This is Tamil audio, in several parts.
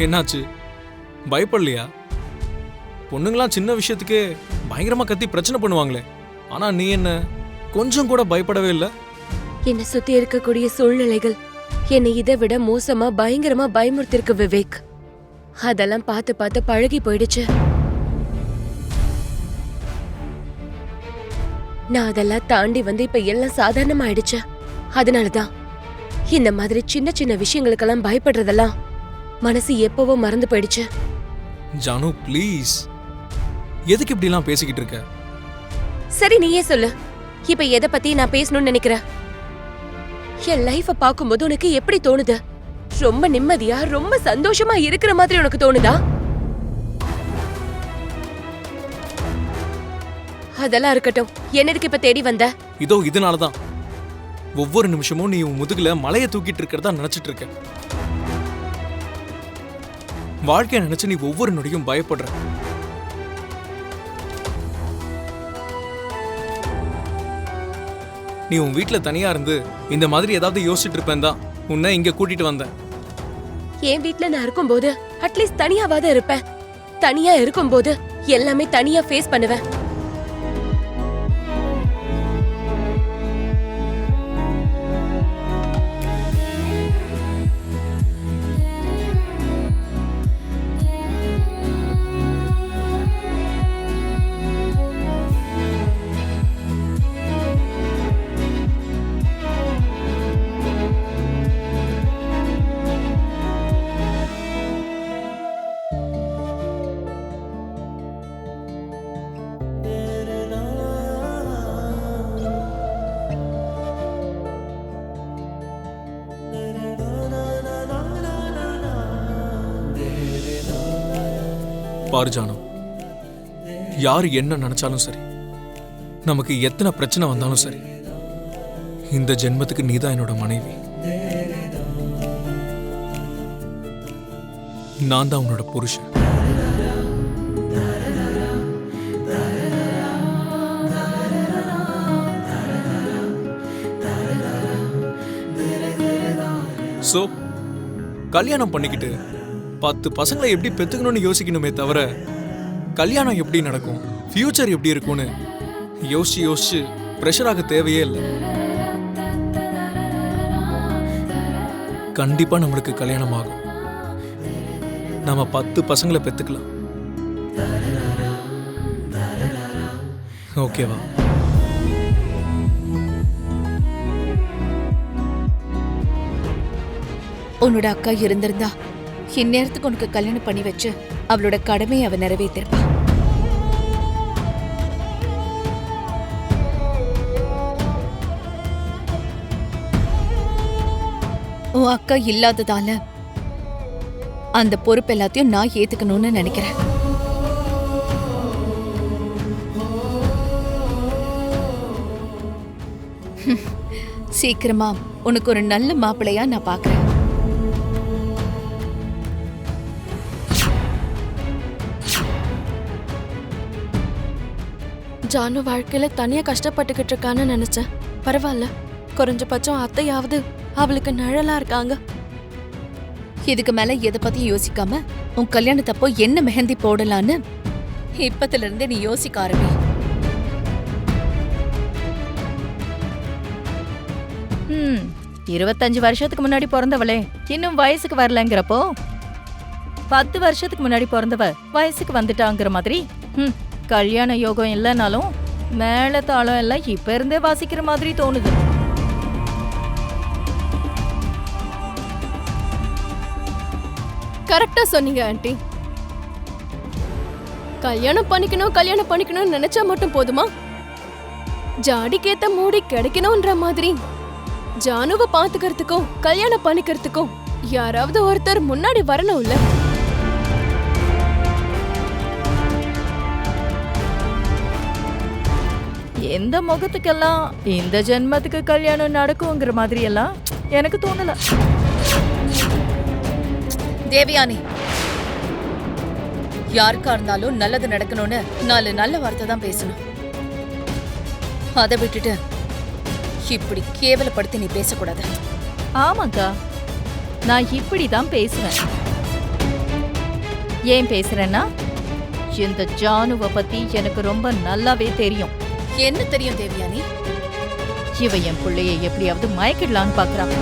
என்னாச்சு? பயப்படலையா? பொண்ணுங்களாம் சின்ன விஷயத்துக்கே பயங்கரமா கத்தி பிரச்சனை பண்ணுவாங்களே. ஆனா நீ என்ன கொஞ்சம் கூட பயப்படவே இல்லை. என்னை சுத்தி இருக்கக்கூடிய சூழ்நிலைகள் என்னை இதை விட மோசமா பயங்கரமா பயமுறுத்திருக்கு விவேக். அதெல்லாம் பார்த்து பார்த்து பழகி போயிடுச்சு. நான் அதெல்லாம் தாண்டி வந்து இப்ப எல்லாம் சாதாரணமாயிடுச்சு. அதனாலதான் இந்த மாதிரி சின்ன சின்ன விஷயங்களுக்கெல்லாம் பயப்படுறதெல்லாம் மனசு எப்பவோ மறந்து போயிடுச்சு. ஜானு ப்ளீஸ், எதுக்கு இப்படி எல்லாம் பேசிக்கிட்டு இருக்க? சரி நீயே சொல்லு, இப்ப எதை பத்தி நான் பேசணும்னு நினைக்கிற? என் லைஃப பாக்கும்போது உனக்கு எப்படி தோணுது? ரொம்ப நிம்மதியா ரொம்ப சந்தோஷமா இருக்கிற மாதிரி உனக்கு தோணுதா? அதெல்லாம் இருக்கட்டும், என்னதுக்கு இப்ப தேடி வந்த? இதோ இதனாலதான் ஒவ்வொரு நிமிஷமும் நீ உன் முதுகுல மலையை தூக்கிட்டு இருக்கிறதா நினைச்சிட்டு இருக்க. வாழ்க்கைய நினைச்சு நீ ஒவ்வொரு நொடியும் பயப்படுற. நீ உன் வீட்டுல தனியா இருந்து இந்த மாதிரி ஏதாவது யோசிச்சுட்டு இருப்பேன் தான் உன்னை இங்க கூட்டிட்டு வந்தேன். என் வீட்டுல நான் இருக்கும்போது அட்லீஸ்ட் தனியாவாத இருப்பேன். தனியா இருக்கும்போது எல்லாமே தனியா ஃபேஸ் பண்ணுவேன். பாரு ஜானு, யாரு என்ன நினைச்சாலும் சரி, நமக்கு எத்தனை பிரச்சனை வந்தாலும் சரி, இந்த ஜென்மத்துக்கு நீதான் என்னோட மனைவி. நான் தான் உன்னோட புருஷன். சோ கல்யாணம் பண்ணிக்கிட்டு 10 பசங்களை எப்படி பெத்துக்கணும்னு யோசிக்கணுமே தவிர கல்யாணம் எப்படி நடக்கும், ஃபியூச்சர் எப்படி இருக்கும்னு யோசிச்சு யோசிச்சு பிரஷர் ஆக தேவையே இல்லை. கண்டிப்பா நம்மளுக்கு கல்யாணம் ஆகும். நம்ம 10 பசங்களை பெத்துக்கலாம். ஓகேவா? உன்னோட அக்கா இருந்திருந்தா இந்நேரத்துக்கு உனக்கு கல்யாணம் பண்ணி வச்சு அவளோட கடமையை அவ நிறைவேற்றிருப்பா. உன் அக்கா இல்லாததால அந்த பொறுப்பு எல்லாத்தையும் நான் ஏத்துக்கணும்னு நினைக்கிறேன். சீக்கிரமா உனக்கு ஒரு நல்ல மாப்பிள்ளையா நான் பாக்குறேன். ஜானு வாழ்க்கையில தனியா கஷ்டப்பட்டுக்கிட்டு இருக்கான்னு நினைச்சேன். பரவாயில்ல, குறைஞ்சபட்சம் அத்தையாவது அவளுக்கு நிழலா இருக்காங்க. இதுக்கு மேல எதை பத்தியும் யோசிக்காம உன் கல்யாணத்தப்போ என்ன மெஹந்தி போடலான்னு இப்பத்துல இருந்தே நீ யோசிக்க ஆரம்பி. 25 வருஷத்துக்கு முன்னாடி பிறந்தவளே இன்னும் வயசுக்கு வரலங்கிறப்போ 10 வருஷத்துக்கு முன்னாடி பிறந்தவ வயசுக்கு வந்துட்டாங்கிற மாதிரி கல்யாண யோகம் இல்லைனாலும் மேல தாளம் எல்லாம் இப்ப இருந்தே வாசிக்கிற மாதிரி தோணுது. கரெக்டா சொன்னீங்க ஆண்டி. கல்யாணம் பண்ணிக்கணும்னு நினைச்சா மட்டும் போதுமா? ஜாடிக்கேத்த மூடி கிடைக்கணும்ன்ற மாதிரி ஜானுவை பாத்துக்கிறதுக்கும் கல்யாணம் பண்ணிக்கிறதுக்கும் யாராவது ஒருத்தர் முன்னாடி வரணும்ல. எந்த முகத்துக்கெல்லாம் இந்த ஜென்மத்துக்கு கல்யாணம் நடக்குங்கிற மாதிரி எல்லாம் எனக்கு தோணல. தேவயானி, யாருக்கா இருந்தாலும் நல்லது நடக்கணும்னு 4 நல்ல வார்த்தை தான் பேசணும். அதை விட்டுட்டு இப்படி கேவலப்படுத்தி நீ பேசக்கூடாது. ஆமாக்கா, நான் இப்படிதான் பேசுவேன். ஏன் பேசுறேன்னா இந்த ஜானுவை பத்தி எனக்கு ரொம்ப நல்லாவே தெரியும். என்ன தெரியும் தேவயானி? இவ என் பிள்ளைய எப்படியாவது மயக்கிடலான்னு பாக்குறான்.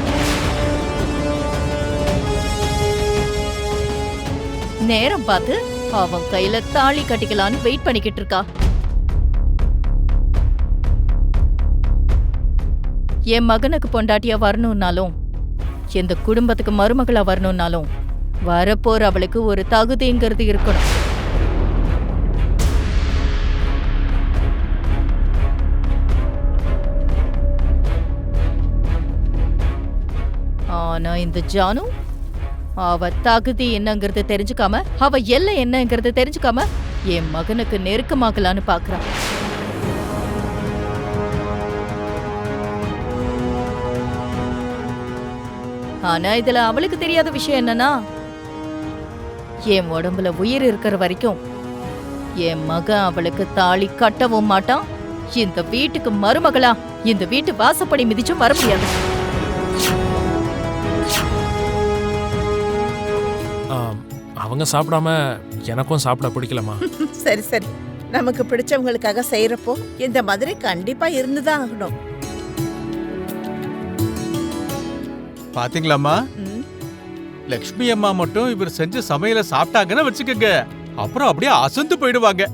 நேரம் பார்த்து அவன் கையில தாலி கட்டிக்கலான்னு வெயிட் பண்ணிக்கிட்டு இருக்கா. என் மகனுக்கு பொண்டாட்டியா வரணும்னாலும் எந்த குடும்பத்துக்கு மருமகளா வரணும்னாலும் வரப்போற அவளுக்கு ஒரு தகுதிங்கிறது இருக்கணும். ஆனா இந்த ஜானு அவ தகுதி என்னங்கிறது தெரிஞ்சுக்காம, அவ எல்லை என்னங்கிறது தெரிஞ்சுக்காம என் மகனுக்கு நெருக்கமாக்கலான்னு பாக்குறான். ஆனா இதுல அவளுக்கு தெரியாத விஷயம் என்னன்னா, என் உடம்புல உயிர் இருக்கிற வரைக்கும் என் மகன் அவளுக்கு தாலி கட்டவும் மாட்டான். இந்த வீட்டுக்கு மருமகளா இந்த வீட்டு வாசப்படி மிதிச்சும் வர முடியாது. அவங்க சாப்பிடாம எனக்கும் சாப்பிட பிடிக்கலமா. சரி சரி, நமக்கு பிடிச்சவங்களுக்காக செய்யறப்போ இந்த மாதிரி கண்டிப்பா இருந்துதான் ஆகணும். பாத்தீங்களாம்மா, லக்ஷ்மி அம்மா மட்டும் இவர் செஞ்ச சமையலை சாப்பிட்டாங்கன்னு வச்சுக்கோங்க, அப்புறம் அப்படியே அசந்து போயிடுவாங்க.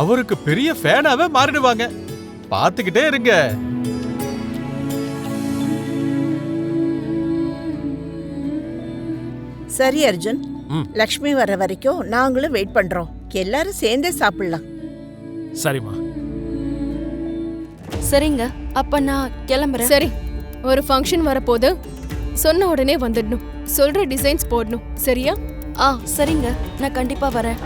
அவருக்கு பெரிய ஃபேனாவே மாறிடுவாங்க. பாத்துக்கிட்டே இருங்க. சரி அர்ஜுன், லக்ஷ்மி வர வரைக்கும் நாங்களும் வெயிட் பண்றோம். எல்லாரும் சேர்ந்தே சாப்பிடலாம். சரிம்மா. சரிங்க, அப்ப நான் கிளம்புறேன். சரி, ஒரு ஃபங்க்ஷன் வரப்போது சொன்ன உடனே வந்துடணும். சொல்ற டிசைன்ஸ் போடணும், சரியா? சரிங்க, நான் கண்டிப்பா வரேன்.